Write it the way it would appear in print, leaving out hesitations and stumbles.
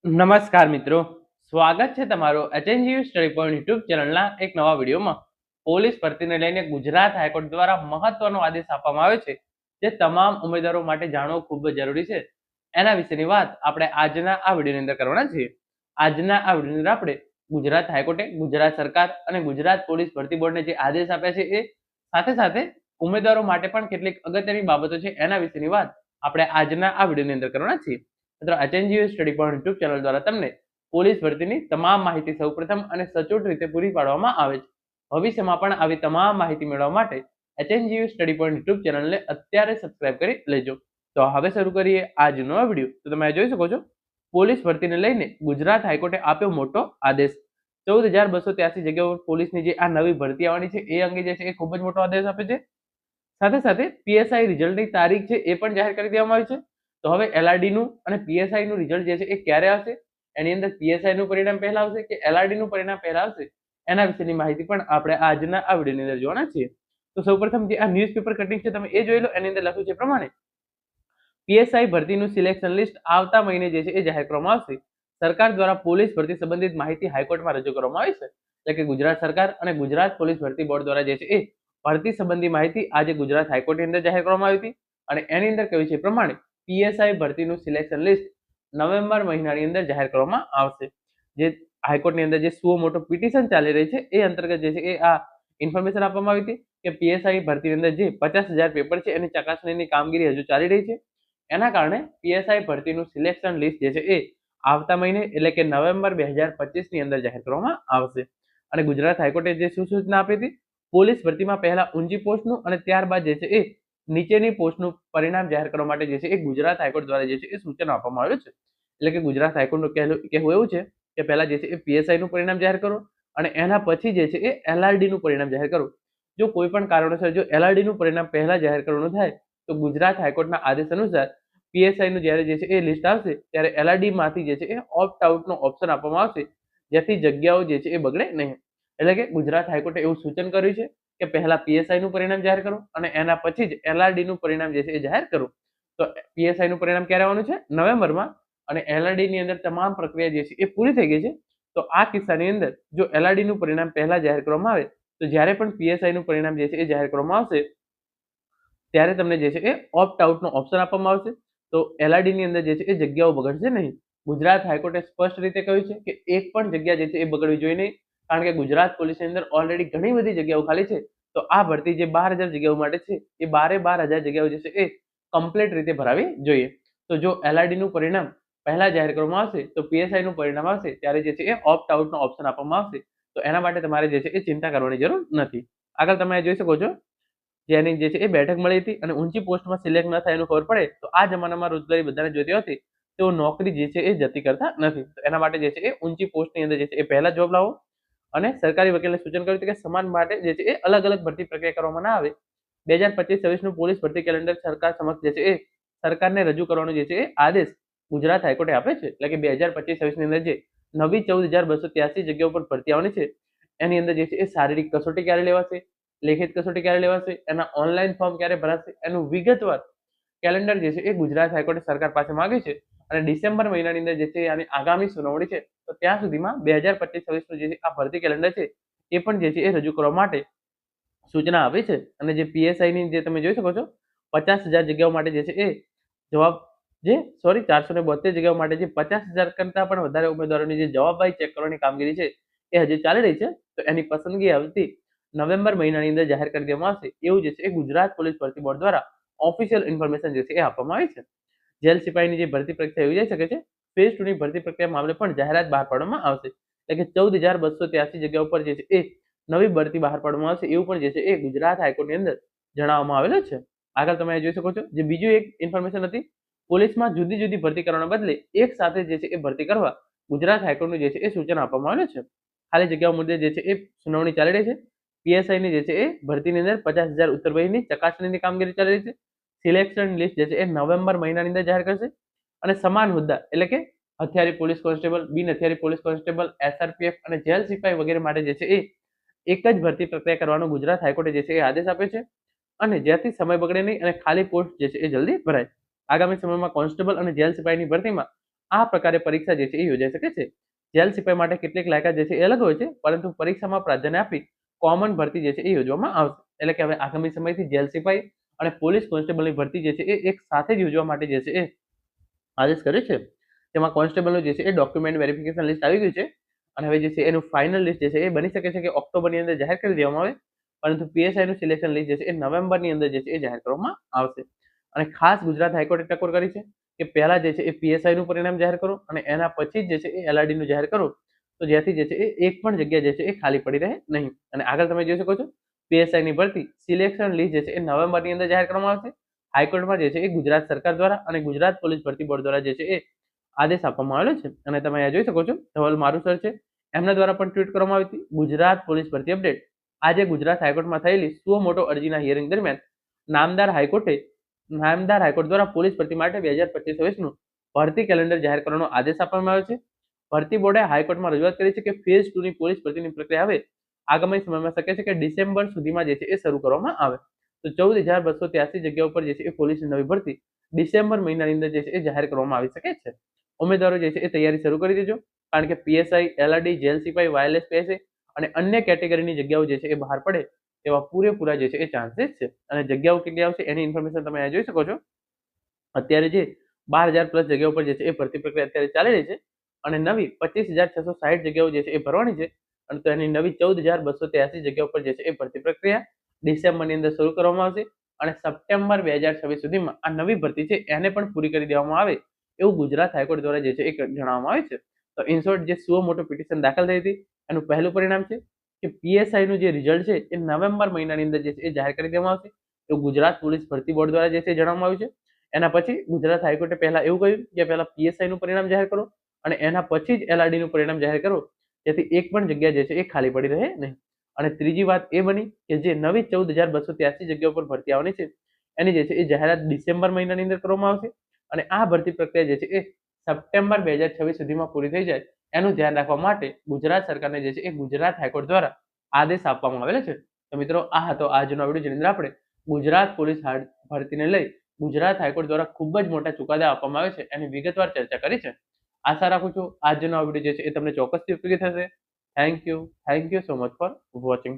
નમસ્કાર મિત્રો, સ્વાગત છે તમારો એચએનજીયુ સ્ટડી પોઈન્ટ યુટ્યુબ ચેનલના એક નવા વિડીયોમાં. પોલીસ ભરતીને લઈને ગુજરાત હાઈકોર્ટ દ્વારા મહત્વનો આદેશ આપવામાં આવ્યો છે, જે તમામ ઉમેદવારો માટે જાણવો ખૂબ જ જરૂરી છે. એના વિશેની વાત આપણે આજના આ વિડીયોની અંદર કરવાના છીએ. આજના આ વિડીયોની અંદર આપણે ગુજરાત હાઈકોર્ટે ગુજરાત સરકાર અને ગુજરાત પોલીસ ભરતી બોર્ડને જે આદેશ આપ્યા છે એ સાથે સાથે ઉમેદવારો માટે પણ કેટલીક અગત્યની બાબતો છે એના વિશેની વાત આપણે આજના આ વિડીયોની અંદર કરવાના છીએ. મિત્રો, HNGU study point YouTube channel દ્વારા તમને પોલીસ ભરતીની તમામ માહિતી સૌપ્રથમ અને સચોટ રીતે પૂરી પાડવામાં આવે છે. ભવિષ્યમાં પણ આવી તમામ માહિતી મેળવવા માટે એચએનજીયુ સ્ટડી પોઈન્ટ યુટ્યુબ ચેનલને અત્યારે સબસ્ક્રાઇબ કરી લેજો. તો હવે શરૂ કરીએ આજનો વિડીયો. તો તમે જોઈ શકો છો, પોલીસ ભરતીને લઈને ગુજરાત હાઈકોર્ટે આપ્યો મોટો આદેશ. 14,283 જગ્યાઓ પોલીસની જે આ નવી ભરતી આવવાની છે એ અંગે જે છે એ ખૂબ જ મોટો આદેશ આપ્યો છે. સાથે સાથે પીએસઆઈ રિઝલ્ટની તારીખ છે એ પણ જાહેર કરી દેવામાં આવી છે. તો હવે એલઆરડી નું અને પીએસઆઈ નું રિઝલ્ટ જે છે એ ક્યારે આવશે, એની અંદર પીએસઆઈ નું પરિણામ પહેલા આવશે કે એલઆરડી નું પરિણામ પહેલા આવશે, એના વિશેની માહિતી પણ આપણે આજના આ વિડીયોની અંદર જોવાના છીએ. તો સૌપ્રથમ જે આ ન્યૂઝપેપર કટિંગ છે તમે એ જોઈ લો. એની અંદર લખ્યું છે પ્રમાણે પીએસઆઈ ભરતીનું સિલેક્શન લિસ્ટ આવતા મહિને જે છે એ જાહેર કરવામાં આવશે. સરકાર દ્વારા પોલીસ ભરતી સંબંધિત માહિતી હાઈકોર્ટમાં રજૂ કરવામાં આવી છે. એટલે કે ગુજરાત સરકાર અને ગુજરાત પોલીસ ભરતી બોર્ડ દ્વારા જે છે એ ભરતી સંબંધી માહિતી આજે ગુજરાત હાઈકોર્ટની અંદર જાહેર કરવામાં આવી હતી. અને એની અંદર કહ્યું છે પ્રમાણે પીએસઆઈ ભરતીનું સિલેક્શન લિસ્ટ નવેમ્બર મહિનાની અંદર જાહેર કરવામાં આવશે. જે હાઈકોર્ટની અંદર જે સુઓ મોટો પિટિશન ચાલી રહી છે એ અંતર્ગત જે છે એ આ ઇન્ફોર્મેશન આપવામાં આવી હતી કે પીએસઆઈ ભરતીની અંદર જે 50,000 પેપર છે એની ચકાસણીની કામગીરી હજુ ચાલી રહી છે. એના કારણે પીએસઆઈ ભરતીનું સિલેક્શન લિસ્ટ જે છે એ આવતા મહિને એટલે કે નવેમ્બર 2025 ની અંદર જાહેર કરવામાં આવશે. અને ગુજરાત હાઈકોર્ટે જે સૂચના આપી હતી, પોલીસ ભરતીમાં પહેલા ઊંચી પોસ્ટનું અને ત્યારબાદ જે છે એ નીચેની પોસ્ટનું પરિણામ જાહેર કરવા માટે જે છે એ ગુજરાત હાઈકોર્ટ દ્વારા જે છે એ સૂચના આપવામાં આવ્યું છે. એટલે કે ગુજરાત હાઈકોર્ટનું કહેવું એવું છે કે પહેલા જે છે એ પીએસઆઈ નું પરિણામ જાહેર કરો અને એના પછી જે છે એ એલઆરડી નું પરિણામ જાહેર કરો. જો કોઈ પણ કારણોસર જો એલઆરડી નું પરિણામ પહેલા જાહેર કરવાનું થાય તો ગુજરાત હાઈકોર્ટના આદેશ અનુસાર પીએસઆઈ નું જ્યારે જે છે એ લિસ્ટ આવશે ત્યારે એલઆરડી માંથી જે છે એ ઓપ્ટ આઉટ નો ઓપ્શન આપવામાં આવશે, જેથી જગ્યાઓ જે છે એ બગડે નહીં. એટલે કે ગુજરાત હાઈકોર્ટે એવું સૂચન કર્યું છે કે પહેલા પીએસઆઈ નું પરિણામ જાહેર કરો અને એના પછી જ એલઆરડી નું પરિણામ જે છે એ જાહેર કરો. તો પીએસઆઈ નું પરિણામ ક્યારે આવવાનું છે? નવેમ્બરમાં. અને એલઆરડી ની અંદર તમામ પ્રક્રિયા જે છે એ પૂરી થઈ ગઈ છે. તો આ કિસ્સાની અંદર જો એલઆરડી નું પરિણામ પહેલા જાહેર કરવામાં આવે તો જ્યારે પણ પીએસઆઈ નું પરિણામ જે છે એ જાહેર કરવામાં આવશે ત્યારે તમને જે છે એ ઓપ્ટ આઉટ નો ઓપ્શન આપવામાં આવશે. તો એલઆરડી ની અંદર જે છે એ જગ્યાઓ બગડશે નહીં. ગુજરાત હાઈકોર્ટે સ્પષ્ટ રીતે કહ્યું છે કે એક પણ જગ્યા જે છે એ બગડવી જોઈએ નહીં, કારણ કે ગુજરાત પોલીસની અંદર ઓલરેડી ઘણી બધી જગ્યાઓ ખાલી છે. તો આ ભરતી જે 12,000 જગ્યાઓ માટે છે એ 12,000 જગ્યાઓ જે છે એ કમ્પ્લીટ રીતે ભરાવી જોઈએ. તો જો એલઆરડી નું પરિણામ પહેલા જાહેર કરવામાં આવશે તો પીએસઆઈ નું પરિણામ આવશે ત્યારે જે છે એ ઓપ્ટ આઉટ નો ઓપ્શન આપવામાં આવશે. તો એના માટે તમારે જે છે એ ચિંતા કરવાની જરૂર નથી. આગળ તમે જોઈ શકો છો, જેની જે છે એ બેઠક મળી હતી અને ઊંચી પોસ્ટમાં સિલેક્ટ ન થાય એનું ખબર પડે તો આ જમાનામાં રોજગારી બધાને જોઈતી હતી, તેઓ નોકરી જે છે એ જતી કરતા નથી. તો એના માટે જે છે એ ઊંચી પોસ્ટની અંદર જે છે એ પહેલા જોબ લાવો. અને સરકારી વકીલે સૂચન કર્યું હતું કે સમાન માટે જે છે એ અલગ અલગ ભરતી પ્રક્રિયા કરવામાં ના આવે. 2025-26 નું પોલીસ ભરતી કેલેન્ડર સરકાર સમક્ષ જે છે એ સરકારને રજૂ કરવાનો જે છે એ આદેશ ગુજરાત હાઈકોર્ટે આપે છે. એટલે કે 2025-26 ની અંદર જે નવી 14,283 જગ્યાઓ પર ભરતી આવવાની છે એની અંદર જે છે એ શારીરિક કસોટી ક્યારે લેવાશે, લેખિત કસોટી ક્યારે લેવાશે, એના ઓનલાઈન ફોર્મ ક્યારે ભરાશે, એનું વિગતવાર કેલેન્ડર જે છે એ ગુજરાત હાઈકોર્ટે સરકાર પાસે માંગ્યું છે. અને ડિસેમ્બર મહિનાની અંદર જે છે આની આગામી સુનાવણી છે, તો ત્યાં સુધીમાં 2025-26 નું જે આ ભરતી કેલેન્ડર છે એ પણ જે છે એ રજૂ કરવા માટે સૂચના આપી છે. અને જે પીએસઆઈ ની જે તમે જોઈ શકો છો 50,000 જગ્યાઓ માટે જે છે એ જવાબ 472 જગ્યાઓ માટે જે 50,000 કરતા પણ વધારે ઉમેદવારોની જે જવાબવાહી ચેક કરવાની કામગીરી છે એ હજી ચાલી રહી છે. તો એની પસંદગી આવતી નવેમ્બર મહિનાની અંદર જાહેર કરી દેવામાં આવશે એવું જે છે એ ગુજરાત પોલીસ ભરતી બોર્ડ દ્વારા ઓફિશિયલ ઇન્ફોર્મેશન જે છે એ આપવામાં આવી છે. જેલ સિપાહીની જે ભરતી પ્રક્રિયા યોજાઈ શકે છે, ફેઝ 2 ની ભરતી પ્રક્રિયા મામલે પણ જાહેરાત બહાર પાડવામાં આવશે. એટલે કે 14,283 જગ્યાઓ પર જે છે એ નવી ભરતી બહાર પાડવામાં આવશે એવું પણ જે છે એ ગુજરાત હાઈકોર્ટની અંદર જણાવવામાં આવેલું છે. આગળ તમે જોઈ શકો છો, જે બીજું એક ઇન્ફોર્મેશન હતી, પોલીસમાં જુદી જુદી ભરતી કરવાના બદલે એક સાથે જે છે એ ભરતી કરવા ગુજરાત હાઈકોર્ટનું જે છે એ સૂચન આપવામાં આવેલું છે. ખાલી જગ્યાઓ મુદ્દે જે છે એ સુનાવણી ચાલી રહી છે. પીએસઆઈ ની જે છે એ ભરતીની અંદર 50,000 ઉત્તરવયની ચકાસણીની કામગીરી ચાલી રહી છે. સિલેક્શન લિસ્ટ જે છે એ નવેમ્બર મહિનાની અંદર જાહેર કરશે. અને સમાન હોદ્દા એટલે કે હથિયારી પોલીસ કોન્સ્ટેબલ, બિન હથિયારી પોલીસ કોન્સ્ટેબલ, એસઆરપીએફ અને જેલ સિપાહી વગેરે માટે જે છે એ એક જ ભરતી પ્રક્રિયા કરવાનો ગુજરાત હાઈકોર્ટે જે છે એ આદેશ આપ્યો છે. અને જેથી સમય બગડે નહીં અને ખાલી પોસ્ટ જે છે એ જલ્દી ભરાય. આગામી સમયમાં કોન્સ્ટેબલ અને જેલ સિપાહીની ભરતીમાં આ પ્રકારે પરીક્ષા જે છે એ યોજાઈ શકે છે. જેલ સિપાઈ માટે કેટલીક લાયકાત જે છે એ અલગ હોય છે, પરંતુ પરીક્ષામાં પ્રાધાન્ય આપી કોમન ભરતી જે છે એ યોજવામાં આવશે. એટલે કે હવે આગામી સમયથી જેલ સિપાઈ અને પોલીસ કોન્સ્ટેબલની ભરતી જે છે એ એક સાથે જ યોજવા માટે જે છે એ આદેશ કર્યો છે. તેમાં કોન્સ્ટેબલનું જે છે એ ડોક્યુમેન્ટ વેરિફિકેશન લિસ્ટ આવી ગયું છે અને હવે જે છે એનું ફાઇનલ લિસ્ટ જે છે એ બની શકે છે કે ઓક્ટોબરની અંદર જાહેર કરી દેવામાં આવે, પરંતુ પીએસઆઈનું સિલેક્શન લિસ્ટ જે છે એ નવેમ્બરની અંદર જે છે એ જાહેર કરવામાં આવશે. અને ખાસ ગુજરાત હાઈકોર્ટે ટકોર કરી છે કે પહેલા જે છે એ પીએસઆઈનું પરિણામ જાહેર કરો અને એના પછી જ જે છે એ એલઆરડીનું જાહેર કરો, તો જેથી જે છે એ એક પણ જગ્યા જે છે એ ખાલી પડી રહે નહીં. અને આગળ તમે જોઈ શકો છો પીએસઆઈની ભરતી સિલેક્શન લિસ્ટ જે છે એ નવેમ્બરની અંદર જાહેર કરવામાં આવશે. હાઈકોર્ટમાં જે છે એ ગુજરાત સરકાર દ્વારા અને ગુજરાત પોલીસ ભરતી બોર્ડ દ્વારા જે છે એ આદેશ આપવામાં આવેલો છે. અને તમે અહીંયા જોઈ શકો છો ધવલ મારું સર છે, એમના દ્વારા પણ ટ્વીટ કરવામાં આવી હતી. ગુજરાત પોલીસ ભરતી અપડેટ. આજે ગુજરાત હાઈકોર્ટમાં થયેલી સુઓ મોટો અરજીના હિયરિંગ દરમિયાન નામદાર હાઈકોર્ટ દ્વારા પોલીસ ભરતી માટે 2025-26નું ભરતી કેલેન્ડર જાહેર કરવાનો આદેશ આપવામાં આવ્યો છે. ભરતી બોર્ડે હાઈકોર્ટમાં રજૂઆત કરી છે કે ફેઝ 2ની પોલીસ ભરતીની પ્રક્રિયા હવે આગામી સમયમાં શક્ય છે કે ડિસેમ્બર સુધીમાં જે છે એ શરૂ કરવામાં આવે. તો 14,283 જગ્યાઓ પર જે છે એ પોલીસની નવી ભરતી ડિસેમ્બર મહિનાની અંદર જે છે એ જાહેર કરવામાં આવી શકે છે. ઉમેદવારો જે છે એ તૈયારી શરૂ કરી દેજો, કારણ કે પીએસઆઈ, એલઆરડી, જેલ સિપાઈ, વાયરલેસ પીએસઆઈ અને અન્ય કેટેગરીની જગ્યાઓ જે છે એ બહાર પડે તેવા પૂરેપૂરા જે છે એ ચાન્સીસ છે. અને જગ્યાઓ કેટલી આવશે એની ઇન્ફોર્મેશન તમે અહીંયા જોઈ શકો છો. અત્યારે જે 12,000 પ્લસ જગ્યાઓ પર જે છે એ ભરતી પ્રક્રિયા અત્યારે ચાલી રહી છે અને નવી 25,660 જગ્યાઓ જે છે એ ભરવાની છે. અને તો એની નવી 14,283 જગ્યાઓ પર જે છે એ ભરતી પ્રક્રિયા ડિસેમ્બરની અંદર શરૂ કરવામાં આવશે અને સપ્ટેમ્બર 2026 સુધીમાં આ નવી ભરતી છે એને પણ પૂરી કરી દેવામાં આવે એવું ગુજરાત હાઈકોર્ટ દ્વારા જે છે એ જણાવવામાં આવે છે. તો ઇન શોર્ટ જે સુઓ મોટો પિટિશન દાખલ થઈ હતી એનું પહેલું પરિણામ છે કે પીએસઆઈનું જે રિઝલ્ટ છે એ નવેમ્બર મહિનાની અંદર જે છે એ જાહેર કરી દેવામાં આવશે એવું ગુજરાત પોલીસ ભરતી બોર્ડ દ્વારા જે છે જણાવવામાં આવ્યું છે. એના પછી ગુજરાત હાઈકોર્ટે પહેલા એવું કહ્યું કે પહેલા પીએસઆઈનું પરિણામ જાહેર કરો અને એના પછી જ એલઆરડીનું પરિણામ જાહેર કરો, જેથી એક પણ જગ્યા જે છે એ ખાલી પડી રહે નહીં. અને ત્રીજી વાત એ બની કે જે નવી 14,283 જગ્યાઓ પર ભરતી આવવાની છે એની જે છે એ જાહેરાત ડિસેમ્બર મહિનાની અંદર કરવામાં આવશે અને આ ભરતી પ્રક્રિયા જે છે એ સપ્ટેમ્બર 2026 સુધીમાં પૂરી થઈ જાય એનું ધ્યાન રાખવા માટે ગુજરાત સરકારને જે છે એ ગુજરાત હાઈકોર્ટ દ્વારા આદેશ આપવામાં આવેલો છે. તો મિત્રો આ હતો આજનો વિડીયો, જેની અંદર આપણે ગુજરાત પોલીસ ભરતીને લઈ ગુજરાત હાઈકોર્ટ દ્વારા ખૂબ જ મોટા ચુકાદા આપવામાં આવે છે એની વિગતવાર ચર્ચા કરી છે. આશા રાખું છું આજનો વિડીયો જે છે એ તમને ચોક્કસથી ઉપયોગી થશે. Thank you so much for watching.